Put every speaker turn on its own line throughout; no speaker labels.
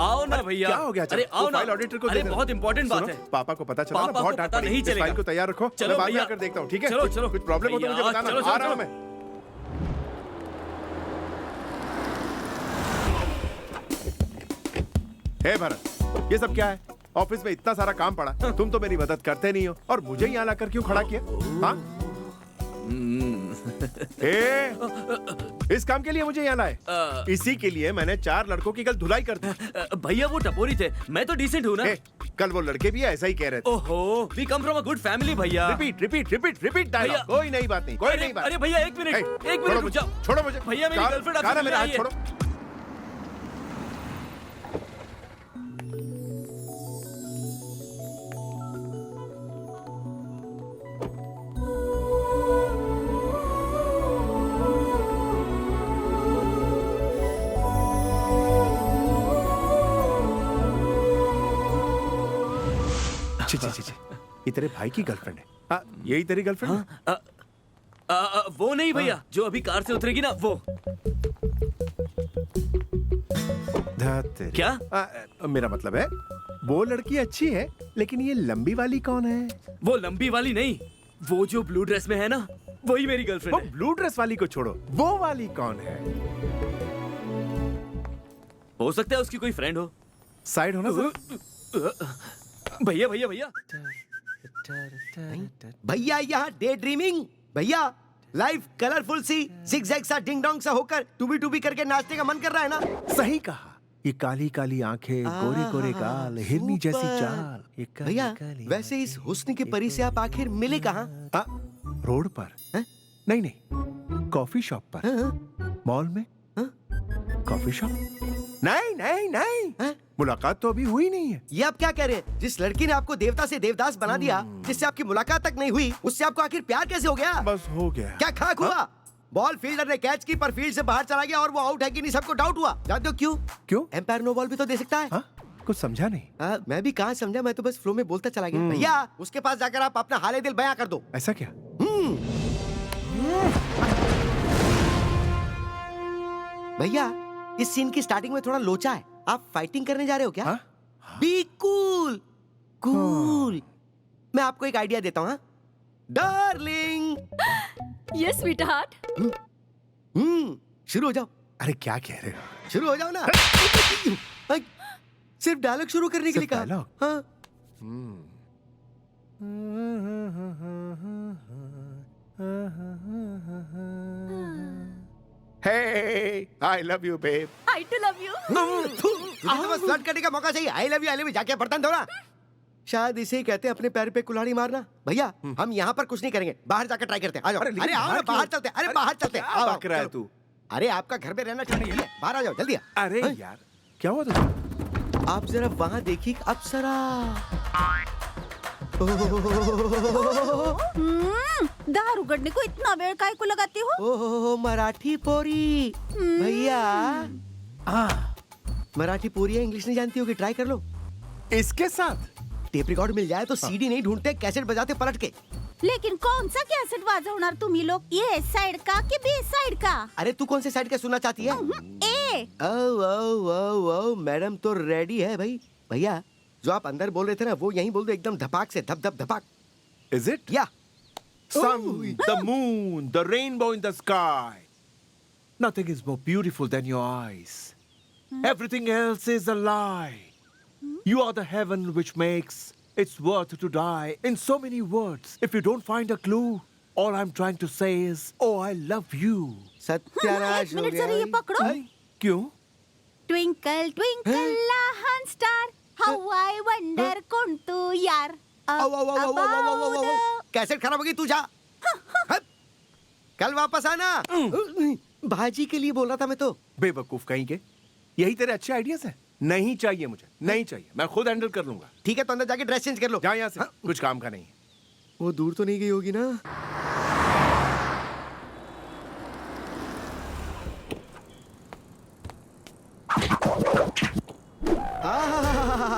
आओ ना भैया।
क्या हो गया?
अरे आओ ना।
फाइल ऑडिटर को
अरे
दे दे।
बहुत इंपॉर्टेंट बात है।
पापा को पता चला ना,
पापा
बहुत
को
डांट
पता
पड़ेगी।
नहीं
इस
चलेगा।
फाइल को तैयार रखो,
चलो
मैं बाद में
भैया।
आकर देखता हूँ, ठीक है?
चलो चलो।
कुछ प्रॉब्लम हो तो मुझे
भैया,
बताना,
चलो,
आ रहा
चलो।
हूँ मैं। हे भरत, ये सब क्या है? ऑफिस में इतना सारा काम पड़ा, तुम तो मेरी मदद करते नहीं हो और मुझे यहाँ लाकर क्यों खड़ा किया? हाँ? इस काम के लिए मुझे यहाँ लाए? इसी के लिए मैंने 4 लड़कों की कल धुलाई कर दी।
भैया वो टपोरी थे, मैं तो डिसेंट हूँ ना।
कल वो लड़के भी ऐसा ही कह रहे थे।
ओहो, we come from a good family भैया।
Repeat repeat repeat repeat dialogue.
भैया।
कोई नई बात नहीं, कोई नई बात।
अरे भैया एक मिनट रुक जाओ।
छोड़ो मुझे।
भैया मेरी गर्लफ्रेंड आपसे
मेरे
मिला
हाथ
रही है।
छोड़ो। ये तेरे भाई की गर्लफ्रेंड है? यही तेरी गर्लफ्रेंड है?
वो नहीं भैया, जो अभी कार से उतरेगी ना वो। क्या?
मेरा मतलब है वो लड़की अच्छी है, लेकिन ये लंबी वाली कौन है?
वो लंबी वाली नहीं, वो जो ब्लू ड्रेस में है ना, वही मेरी गर्लफ्रेंड
है। ब्लू ड्रेस वाली को छोड़ो, वो वाली कौन है?
हो सकता है उसकी कोई फ्रेंड हो।
साइड हो ना
भैया भैया भैया
भैया यहाँ डे ड्रीमिंग। भैया लाइफ कलरफुल सी जिगजैग सा डिंग डोंग सा होकर टूबी करके नाचने का मन कर रहा है ना?
सही कहा। ये काली काली आंखें, गोरे गोरे गाल, हिरनी जैसी चाल। ये
भैया वैसे इस हुस्न की परी से आप आखिर मिले कहाँ?
रोड पर? नहीं नहीं, कॉफी शॉप पर। मॉल में? Coffee shop? नहीं नहीं नहीं, मुलाकात तो अभी हुई नहीं है।
ये आप क्या कह रहे हैं? जिस लड़की ने आपको देवता से देवदास बना दिया, जिससे आपकी मुलाकात तक नहीं हुई, उससे आपको आखिर प्यार कैसे हो गया?
बस हो गया।
क्या खाक हुआ? बॉल फील्डर ने कैच की पर फील्ड से बाहर चला गया और वो आउट है कि नहीं सबको डाउट हुआ। जानते हो क्यों?
क्यों?
एम्पायर नो बॉल भी तो दे सकता है।
कुछ समझा नहीं।
मैं भी कहाँ समझा, मैं तो बस फ्लो में बोलता चला गया। भैया उसके पास जाकर आप अपना हाल दिल बयां कर दो।
ऐसा क्या?
भैया इस सीन की स्टार्टिंग में थोड़ा लोचा है। आप फाइटिंग करने जा रहे हो क्या? Be cool cool. मैं आपको एक आइडिया देता हूँ। डार्लिंग।
Yes sweetheart.
शुरू हो जाओ।
अरे क्या कह रहे हो?
शुरू हो जाओ ना। सिर्फ डायलॉग शुरू करने के लिए कहा। हाँ।
Hey, I love you, babe.
I too love you.
तुझे तो बस फ्लर्ट करने का मौका चाहिए। आई लव यू जाके बर्तन धोना। शायद इसे ही कहते हैं अपने पैर पे कुल्हाड़ी मारना। भैया हम यहाँ पर कुछ नहीं करेंगे, बाहर जाकर ट्राई करते हैं। आ जाओ। अरे आओ ना, बाहर चलते हैं। अरे बाहर चलते हैं।
क्या बक रहा है तू?
अरे आपका घर में रहना ठीक नहीं है, बाहर आ जाओ जल्दी।
अरे यार क्या हुआ तुझे?
आप जरा वहाँ देखिए अप्सरा।
दारू गड़ने को इतना वेळ काय को लगाती हो?
ओहो मराठी पोरी। भैया मराठी पोरी है, इंग्लिश नहीं जानती होगी, ट्राई कर लो।
इसके साथ
टेप रिकॉर्ड मिल जाए तो सीडी नहीं ढूंढते, कैसेट बजाते पलट के।
लेकिन कौन सा कैसेट वाजवणार तुम्ही लोग? ये साइड का कि बी साइड का?
अरे तू कौन से साइड का सुनना चाहती है?
ए।
ओ मैडम तो रेडी है भाई। भैया जो आप अंदर बोल रहे थे ना, वो यहीं बोल दो एकदम धपाक से, धप धप धपाक।
Is it?
या
Sun, the moon, the rainbow in the sky. Nothing is more beautiful than your eyes. Everything else is a lie. You are the heaven which makes it's worth to die. In so many words, if you don't find a clue, all I'm trying to say is, oh, I love you.
सत्यानाश हो
minute जरा ये
गया।
पकड़ो।
क्यों?
Twinkle twinkle लहान star, how I wonder कोण तू यार।
कैसेट खराब होगी, तू जा। कल वापस आना। भाजी के लिए बोल रहा था मैं तो।
बेवकूफ कहीं के। यही तेरे अच्छे आइडियाज हैं? नहीं चाहिए मुझे, नहीं चाहिए, मैं खुद हैंडल कर लूंगा।
ठीक है तो अंदर जाके ड्रेस चेंज कर लो।
जा यहाँ से। कुछ काम का नहीं है।
वो दूर तो नहीं गई होगी ना?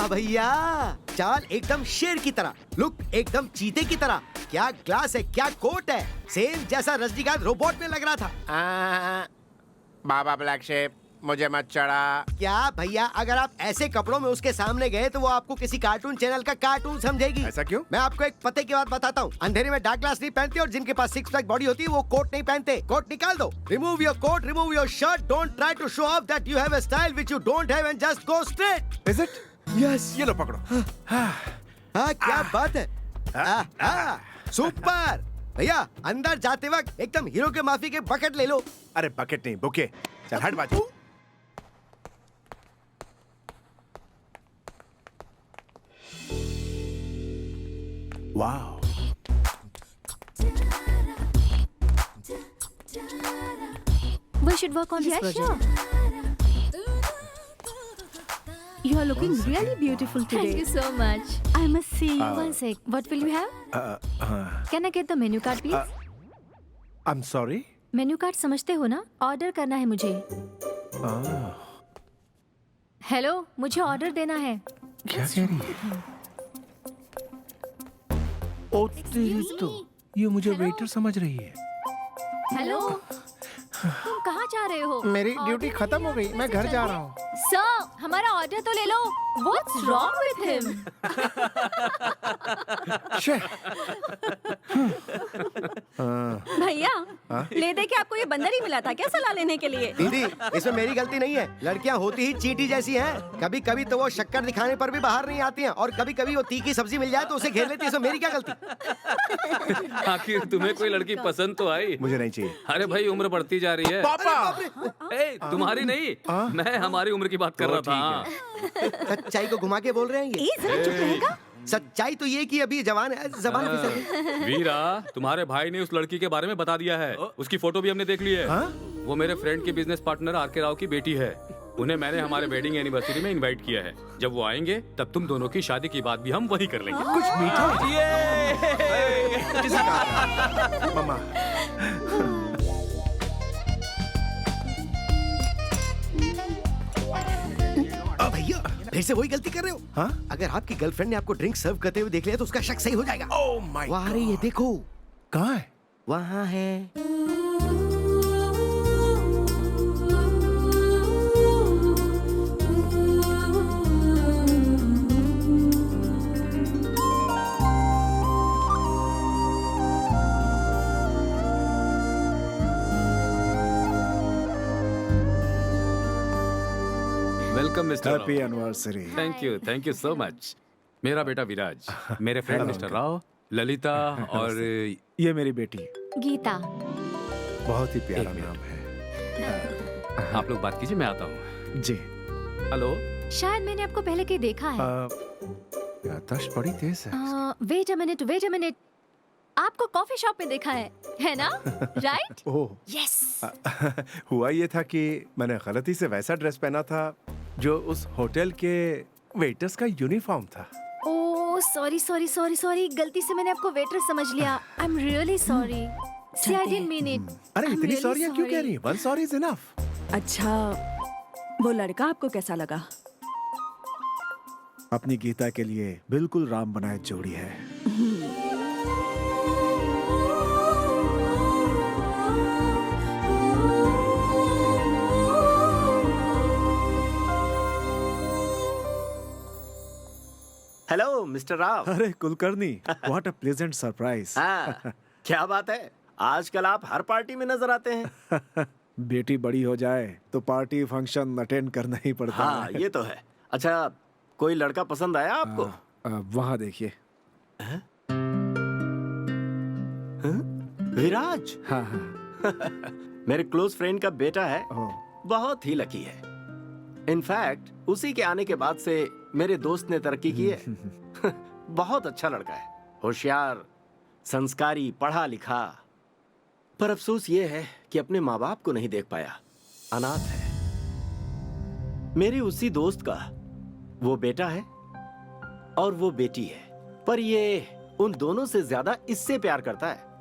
भैया चाल एकदम शेर की तरह, लुक एकदम चीते की तरह। क्या ग्लास है, क्या कोट है, सेम जैसा रजनीकांत रोबोट में लग रहा था।
बाबा ब्लैक शेप, मुझे मत चढ़ा।
क्या भैया, अगर आप ऐसे कपड़ों में उसके सामने गए तो वो आपको किसी कार्टून चैनल का कार्टून समझेगी।
ऐसा क्यों?
मैं आपको एक पते की बात बताता हूँ। अंधेरे में डार्क ग्लास नहीं पहनते और जिनके पास सिक्स पैक बॉडी होती है वो कोट नहीं पहनते। कोट निकाल दो। Remove your coat, remove your shirt. Don't try to show off that you have a style which you don't have and just go straight.
Is it?
Yes.
ये लो पकड़ो।
हाँ, क्या बात है। सुपर भैया, अंदर जाते वक्त एकदम हीरो के माफी के बकेट ले लो।
अरे बकेट नहीं, बुके। चल हट बाजू। Wow.
We should work on this project.
You are looking really beautiful today.
Thank you so much. I must see. One sec. What will you have?
Can I get the menu card, please?
I'm sorry?
Menu card समझते हो ना? Order करना है मुझे। Hello, मुझे order देना है।
क्या कह रही है? ओ तेरी तो, ये मुझे वेटर समझ रही है।
हेलो, तुम कहाँ जा रहे हो?
मेरी ड्यूटी खत्म हो गई, मैं घर जा रहा हूँ।
सर, हमारा ऑर्डर तो ले लो। What's wrong with him?
भैया, ले दे के आपको ये बंदर ही मिला था क्या सलाह लेने के लिए?
दीदी, इसमें मेरी गलती नहीं है। लड़कियां होती ही चींटी जैसी हैं। कभी कभी तो वो शक्कर दिखाने पर भी बाहर नहीं आती हैं और कभी कभी वो तीखी सब्जी मिल जाए तो उसे घेर लेती है। इसमें मेरी क्या गलती?
आखिर तुम्हें कोई लड़की पसंद तो आई?
मुझे नहीं चाहिए।
अरे भाई, उम्र बढ़ती जा रही है।
पापा!
ए, तुम्हारी नहीं, मैं हमारी उम्र की बात कर रहा था।
सच्चाई को घुमा के बोल रहे हैं ये।
जरा चुप रहेगा?
सच्चाई तो ये कि अभी जवान है, जबान फिसल गई।
वीरा, तुम्हारे भाई ने उस लड़की के बारे में बता दिया है। उसकी फोटो भी हमने देख ली है। वो मेरे फ्रेंड के बिजनेस पार्टनर आर के राव की बेटी है। उन्हें मैंने हमारे वेडिंग एनिवर्सरी में इनवाइट किया है। जब वो आएंगे तब तुम दोनों की शादी की बात भी हम वही कर लेंगे।
कुछ मीठा। किसी का? मम्मा।
भैया, फिर से वही गलती कर रहे हो।
हाँ?
अगर आपकी गर्लफ्रेंड ने आपको ड्रिंक सर्व करते हुए देख लिया तो उसका शक सही हो जाएगा।
Oh my
वहाँ रही है, देखो।
कहाँ है?
वहाँ है।
Welcome mister
happy anniversary.
Thank you so much. मेरा बेटा विराज, मेरे फ्रेंड मिस्टर राव, ललिता और
ये मेरी बेटी।
गीता।
बहुत ही प्यारा नाम है।
आप लोग बात कीजिए, मैं आता हूँ।
जी।
हेलो।
शायद मैंने आपको पहले कहीं देखा है।
याददाश्त बड़ी तेज है।
Wait a minute. आपको कॉफी शॉप में देखा है ना? राइट?
Oh,
yes.
हुआ ये था कि मैंने गलती से वैसा ड्रेस पहना था जो उस होटल के वेटर्स का यूनिफॉर्म था।
ओह, सॉरी। गलती से मैंने आपको वेटर समझ लिया। I am really sorry. See, I didn't mean it.
अरे
I'm
इतनी
really
सॉरी क्यों कह
sorry.
रही है? One sorry is enough.
अच्छा, वो लड़का आपको कैसा लगा?
अपनी गीता के लिए बिल्कुल राम बनाए जोड़ी है।
Hello mister Rao.
अरे Kulkarni, what a pleasant surprise.
हाँ, क्या बात है, आजकल आप हर पार्टी में नजर आते हैं।
बेटी बड़ी हो जाए तो पार्टी फंक्शन अटेंड करना ही पड़ता
हाँ,
है।
ये तो है। अच्छा, कोई लड़का पसंद आया आपको?
वहाँ देखिए।
विराज।
हाँ।
मेरे क्लोज फ्रेंड का बेटा है,
ओह,
बहुत ही लकी है। इनफैक्ट उसी के आने के बाद से मेरे दोस्त ने तरक्की की है। बहुत अच्छा लड़का है, होशियार, संस्कारी, पढ़ा लिखा। पर अफसोस ये है कि अपने माँ बाप को नहीं देख पाया, अनाथ है। मेरे उसी दोस्त का वो बेटा है और वो बेटी है, पर ये उन दोनों से ज्यादा इससे प्यार करता है।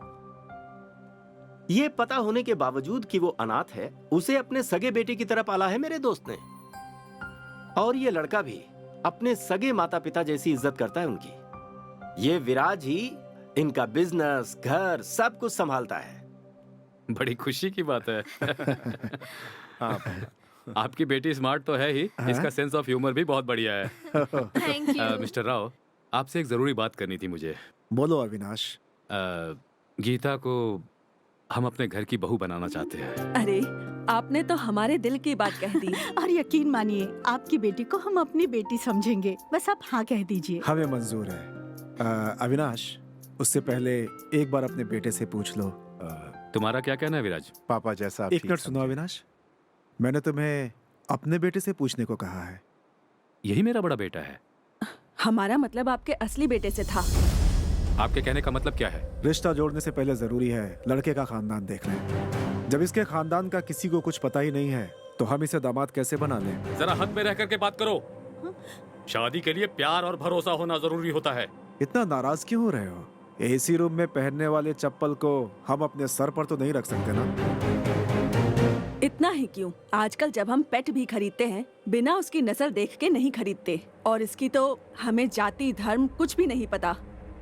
ये पता होने के बावजूद कि वो अनाथ है, उसे अपने सगे बेटे की तरह पाला है मेरे दोस्त ने। और ये लड़का भी अपने सगे माता पिता जैसी इज्जत करता है उनकी। ये विराज ही इनका बिजनेस, घर, सब कुछ संभालता है।
बड़ी खुशी की बात है।
हाँ।
आपकी बेटी स्मार्ट तो है ही, इसका सेंस ऑफ ह्यूमर भी बहुत बढ़िया है।
Thank you.
मिस्टर राव, आपसे एक जरूरी बात करनी थी मुझे।
बोलो अविनाश।
गीता को हम अपने घर की बहू बनाना चाहते हैं।
अरे आपने तो हमारे दिल की बात कह दी।
और यकीन मानिए आपकी बेटी को हम अपनी बेटी समझेंगे, बस आप हाँ कह दीजिए।
हमें मंजूर है। अविनाश, उससे पहले एक बार अपने बेटे से पूछ लो।
तुम्हारा क्या कहना है विराज?
पापा जैसा आप
एक
ठीक
मिनट सुनो अविनाश, मैंने तुम्हें अपने बेटे से पूछने को कहा है।
यही मेरा बड़ा बेटा है।
हमारा मतलब आपके असली बेटे से था।
आपके कहने का मतलब क्या है?
रिश्ता जोड़ने से पहले जरूरी है लड़के का खानदान देख लें। जब इसके खानदान का किसी को कुछ पता ही नहीं है तो हम इसे दामाद कैसे बना लें?
जरा हद में रह करके बात करो। शादी के लिए प्यार और भरोसा होना जरूरी होता है।
इतना नाराज क्यों हो रहे हो? एसी रूम में पहनने वाले चप्पल को हम अपने सर पर तो नहीं रख सकते ना?
इतना ही क्यों, आजकल जब हम पेट भी खरीदते हैं बिना उसकी नस्ल देख के नहीं खरीदते। और इसकी तो हमें जाति धर्म कुछ भी नहीं पता,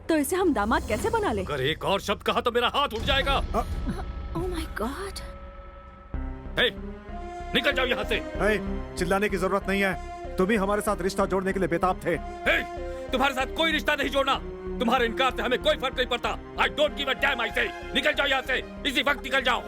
तो इसे हम दामाद कैसे बना ले?
अगर एक और शब्द कहा तो मेरा हाथ उठ जाएगा।
Oh my God.
हे, निकल जाओ यहाँ से।
चिल्लाने की जरूरत नहीं है, तुम ही हमारे साथ रिश्ता जोड़ने के लिए बेताब थे।
हे, तुम्हारे साथ कोई रिश्ता नहीं जोड़ना। तुम्हारे इनकार से हमें कोई फर्क नहीं पड़ता। I don't give a damn. I say निकल जाओ यहाँ से, इसी वक्त निकल जाओ।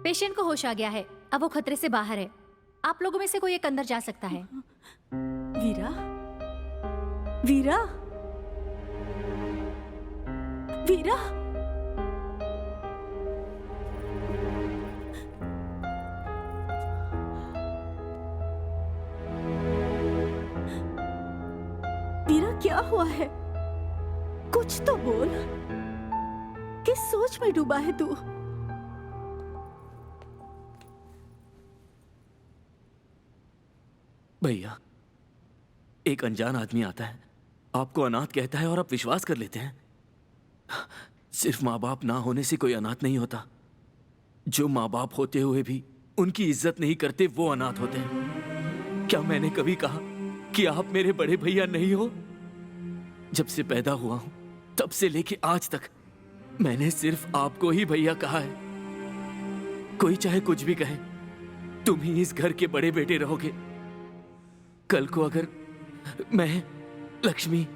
पेशेंट को होश आ गया है, अब वो खतरे से बाहर है। आप लोगों में से कोई एक अंदर जा सकता है।
वीरा, वीरा, वीरा। वीरा, क्या हुआ है? कुछ तो बोल। किस सोच में डूबा है तू?
भैया, एक अनजान आदमी आता है, आपको अनाथ कहता है और आप विश्वास कर लेते हैं। सिर्फ माँ बाप ना होने से कोई अनाथ नहीं होता। जो माँ बाप होते हुए भी उनकी इज्जत नहीं करते वो अनाथ होते हैं। क्या मैंने कभी कहा कि आप मेरे बड़े भैया नहीं हो? जब से पैदा हुआ हूं तब से लेके आज तक मैंने सिर्फ आपको ही भैया कहा है। कोई चाहे कुछ भी कहे, तुम ही इस घर के बड़े बेटे रहोगे। कल को अगर मैं, लक्ष्मी,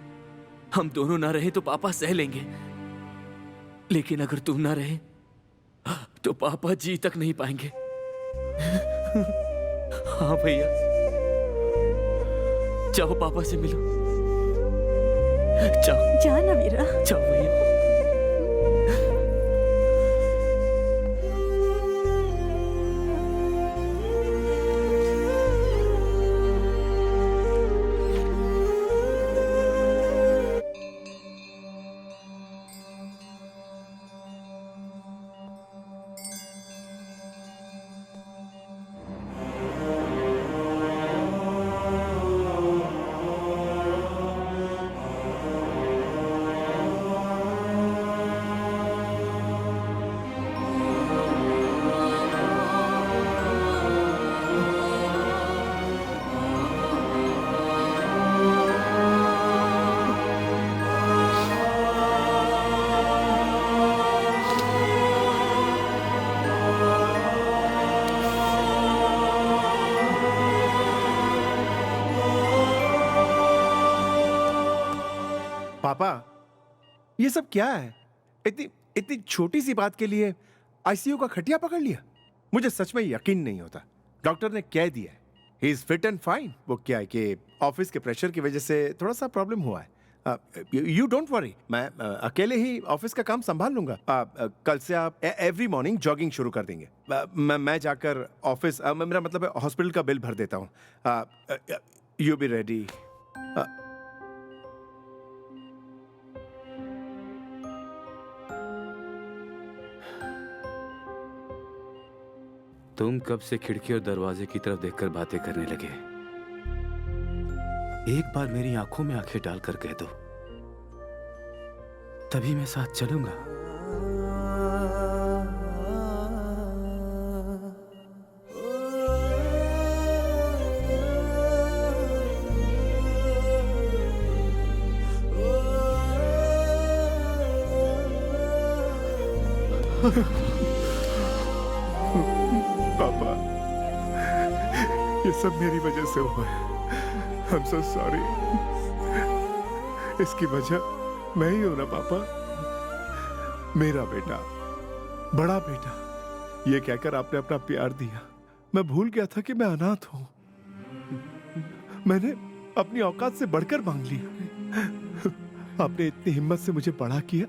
हम दोनों ना रहे तो पापा सह लेंगे, लेकिन अगर तुम ना रहे तो पापा जी तक नहीं पाएंगे। हाँ भैया, जाओ पापा से मिलो। जाओ
जाना वीरा।
जाओ भैया।
पापा, ये सब क्या है? इतनी इतनी छोटी सी बात के लिए आईसीयू का खटिया पकड़ लिया। मुझे सच में यकीन नहीं होता। डॉक्टर ने कह दिया है he is fit and fine. वो क्या है कि ऑफिस के प्रेशर की वजह से थोड़ा सा प्रॉब्लम हुआ है। यू डोंट वरी, मैं अकेले ही ऑफिस का काम संभाल लूंगा। कल से आप एवरी मॉर्निंग जॉगिंग शुरू कर देंगे। मैं जाकर ऑफिस, मेरा मतलब है हॉस्पिटल का बिल भर देता हूँ। You be ready.
तुम कब से खिड़की और दरवाजे की तरफ देखकर बातें करने लगे? एक बार मेरी आंखों में आंखें डालकर कह दो, तभी मैं साथ चलूंगा।
पापा, ये सब मेरी वजह से हुआ है। I'm so sorry। इसकी वजह मैं ही हूं ना पापा। मेरा बेटा, बड़ा बेटा, ये कहकर आपने अपना प्यार दिया। मैं भूल गया था कि मैं अनाथ हूं। मैंने अपनी औकात से बढ़कर मांग लिया। आपने इतनी हिम्मत से मुझे बड़ा किया,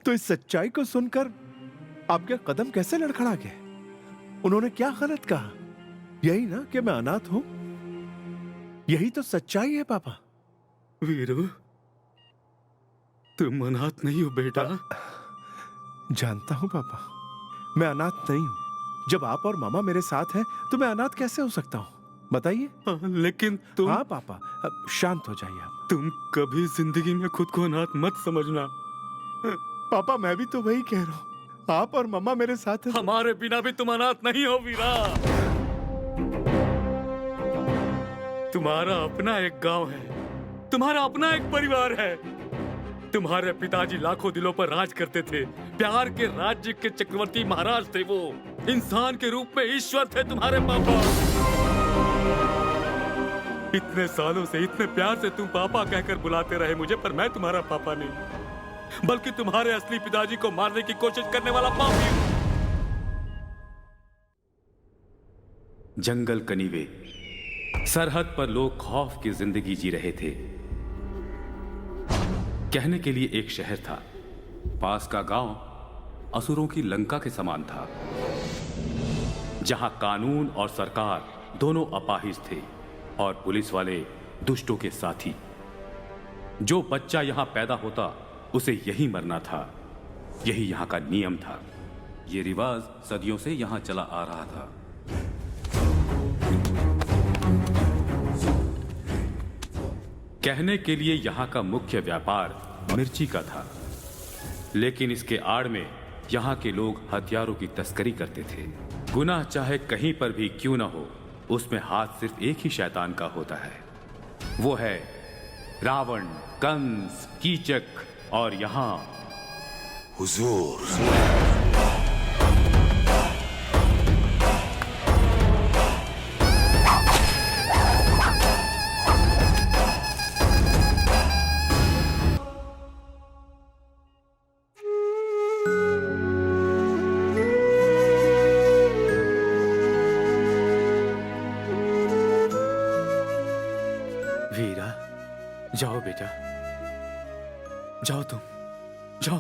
तो इस सच्चाई को सुनकर आपके कदम कैसे लड़खड़ा गए? उन्होंने क्या गलत कहा? यही ना कि मैं अनाथ हूं। यही तो सच्चाई है पापा।
वीरू, तुम अनाथ नहीं हो बेटा।
जानता हूं पापा, मैं अनाथ नहीं हूं। जब आप और मामा मेरे साथ हैं तो मैं अनाथ कैसे हो सकता हूं? बताइए।
लेकिन तुम...
हाँ पापा, अब शांत हो जाइए आप।
तुम कभी जिंदगी में खुद को अनाथ मत समझना।
पापा, मैं भी तो वही कह रहा हूं। आप और मम्मा मेरे साथ हैं।
हमारे बिना भी तुम अनाथ नहीं हो वीरा। तुम्हारा अपना एक गांव है, तुम्हारा अपना एक परिवार है। तुम्हारे पिताजी लाखों दिलों पर राज करते थे। प्यार के राज्य के चक्रवर्ती महाराज थे वो। इंसान के रूप में ईश्वर थे तुम्हारे पापा। इतने सालों से इतने प्यार से तुम पापा कहकर बुलाते रहे मुझे, पर मैं तुम्हारा पापा नहीं, बल्कि तुम्हारे असली पिताजी को मारने की कोशिश करने वाला पापी हूं। जंगल कनीवे, सरहद पर लोग खौफ की जिंदगी जी रहे थे। कहने के लिए एक शहर था, पास का गांव असुरों की लंका के समान था, जहां कानून और सरकार दोनों अपाहिज थे और पुलिस वाले दुष्टों के साथी। जो बच्चा यहां पैदा होता उसे यही मरना था, यही यहां का नियम था। यह रिवाज सदियों से यहां चला आ रहा था। कहने के लिए यहां का मुख्य व्यापार मिर्ची का था, लेकिन इसके आड़ में यहां के लोग हथियारों की तस्करी करते थे। गुनाह चाहे कहीं पर भी क्यों ना हो, उसमें हाथ सिर्फ एक ही शैतान का होता है, वो है रावण, कंस, कीचक और यहां हुजूर। वीरा, जाओ बेटा, जाओ तुम, जाओ।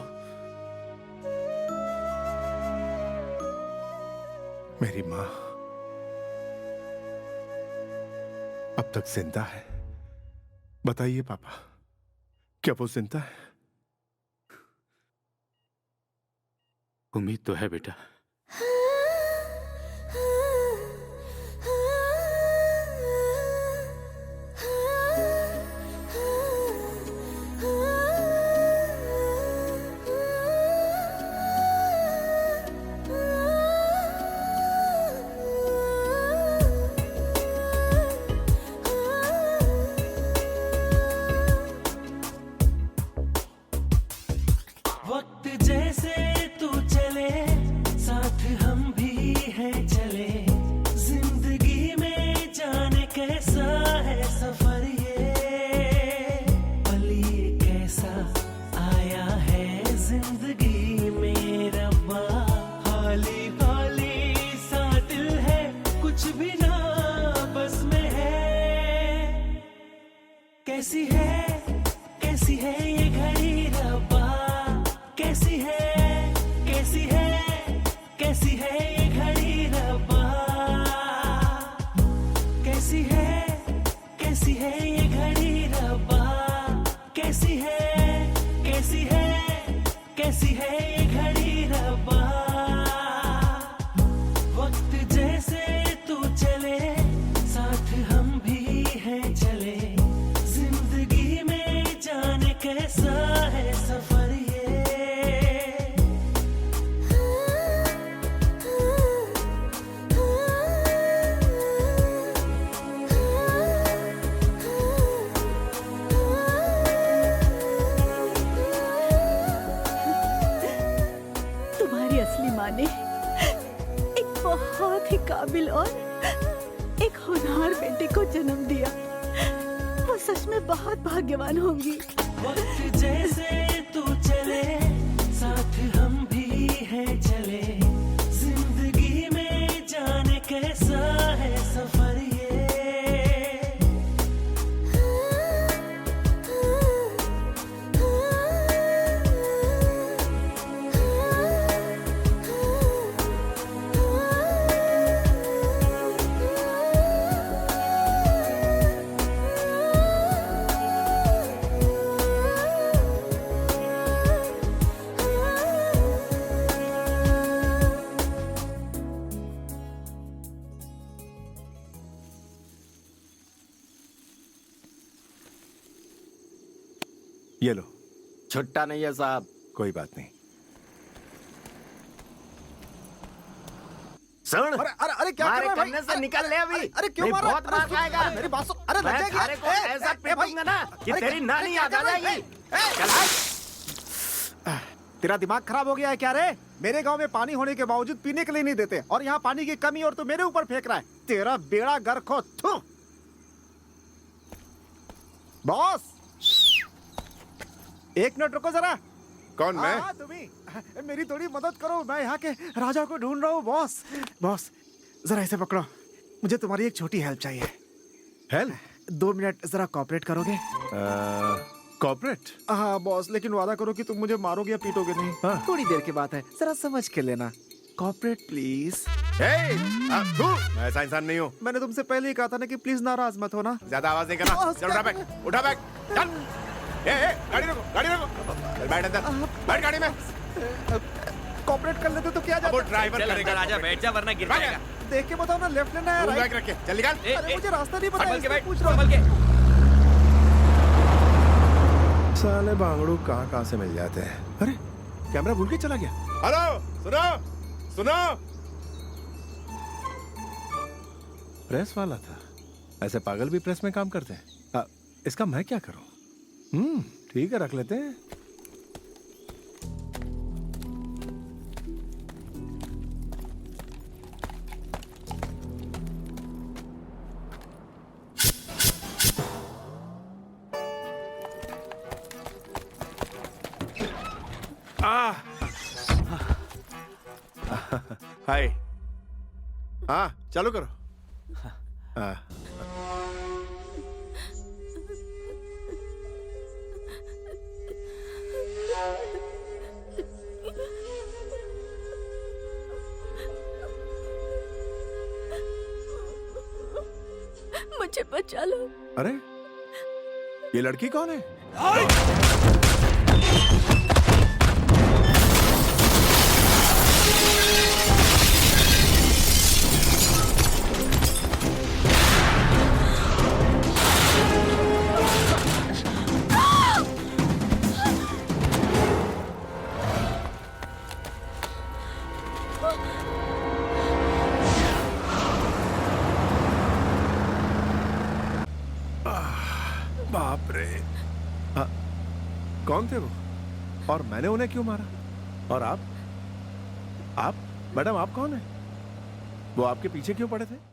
मेरी माँ अब तक जिंदा है? बताइए पापा, क्या वो जिंदा है?
उम्मीद तो है बेटा।
वक्त जैसे तू चले, साथ हम भी हैं चले। जिंदगी में जाने कैसा है सफर ये, पल ये कैसा आया है जिंदगी में रब्बा। खाली खाली सा दिल है, कुछ भी ना बस में है। कैसी है ये घड़ी रब्बा, कैसी है, कैसी है, कैसी है ये घड़ी रब्बा। कैसी है ये घड़ी रब्बा। कैसी है, कैसी है, कैसी है ये घड़ी रब्बा।
बहुत ही काबिल और एक होनहार बेटे को जन्म दिया। वो सच में बहुत भाग्यवान होंगी।
वक्त जैसे तू चले साथ हम भी हैं चले, जिंदगी में जाने कैसा है सफर ये।
ये लो।
छुट्टा नहीं है साहब।
कोई बात नहीं।
सुन,
अरे अरे अरे क्या
मारे
कर रहा है
करने
भाई?
से निकल ले अभी।
अरे क्यों
नहीं,
मार रहा है?
बहुत मार
अरे
खाएगा।
मेरी बात सुन। अरे
मैं
लग जाएगी।
थारे को ऐसा पीटूंगा ना कि
अरे
तेरी नानी
क्या
याद आ
कर रहा है
जाएगी।
भाई?
चल हट।
तेरा दिमाग खराब हो गया है क्या रे? मेरे गांव में पानी होने के बावजूद पीने के लिए नहीं देते, और यहाँ पानी की कमी और तू मेरे ऊपर फेंक रहा है। तेरा बेड़ा गर्क हो। थू। बॉस, एक मिनट रुको जरा।
कौन मैं?
हाँ, तुम ही। मेरी थोड़ी मदद करो, मैं यहाँ के राजा को ढूंढ रहा हूँ। बॉस बॉस, जरा इसे पकड़ो, मुझे तुम्हारी एक छोटी हेल्प चाहिए।
हेल्प?
2 मिनट जरा कॉपरेट करोगे?
कॉर्पोरेट?
हाँ बॉस, लेकिन वादा करो कि तुम मुझे मारोगे या पीटोगे नहीं।
हाँ।
थोड़ी देर की बात है, जरा समझ के लेना। Cooperate please.
मैं ऐसा इंसान नहीं हूँ।
मैंने तुमसे पहले ही कहा था ना कि प्लीज नाराज मत होना।
ज्यादा आवाज नहीं करना।
बॉस,
चल उठा बैग, उठा बैग, चल। गाड़ी रोको, गाड़ी रोको। चल बैठ अंदर, बैठ गाड़ी में।
कॉपरेट कर लेते तो क्या
अब वो
जाता?
ड्राइवर करेगा।
राजा बैठ जा वरना गिर जाएगा।
देख के बताओ ना, लेफ्ट लेना है
तू
राइट?
बैग रख के चल निकाल।
अरे मुझे रास्ता नहीं पता,
संभल के
इसलिए
बैठ,
पूछ रहा
संभल
हूँ।
के।
साले बांगड़ू कहाँ से मिल जाते हैं। अरे कैमरा भूल के चला गया। हेलो, सुनो सुनो। प्रेस वाला था। ऐसे पागल भी प्रेस में काम करते हैं। इसका मैं क्या करूं? ठीक है, रख लेते हैं। हाय। हाँ, चालू करो।
मुझे बचा लो।
अरे ये लड़की कौन है? बाप रे। कौन थे वो, और मैंने उन्हें क्यों मारा? और आप मैडम, आप कौन है? वो आपके पीछे क्यों पड़े थे?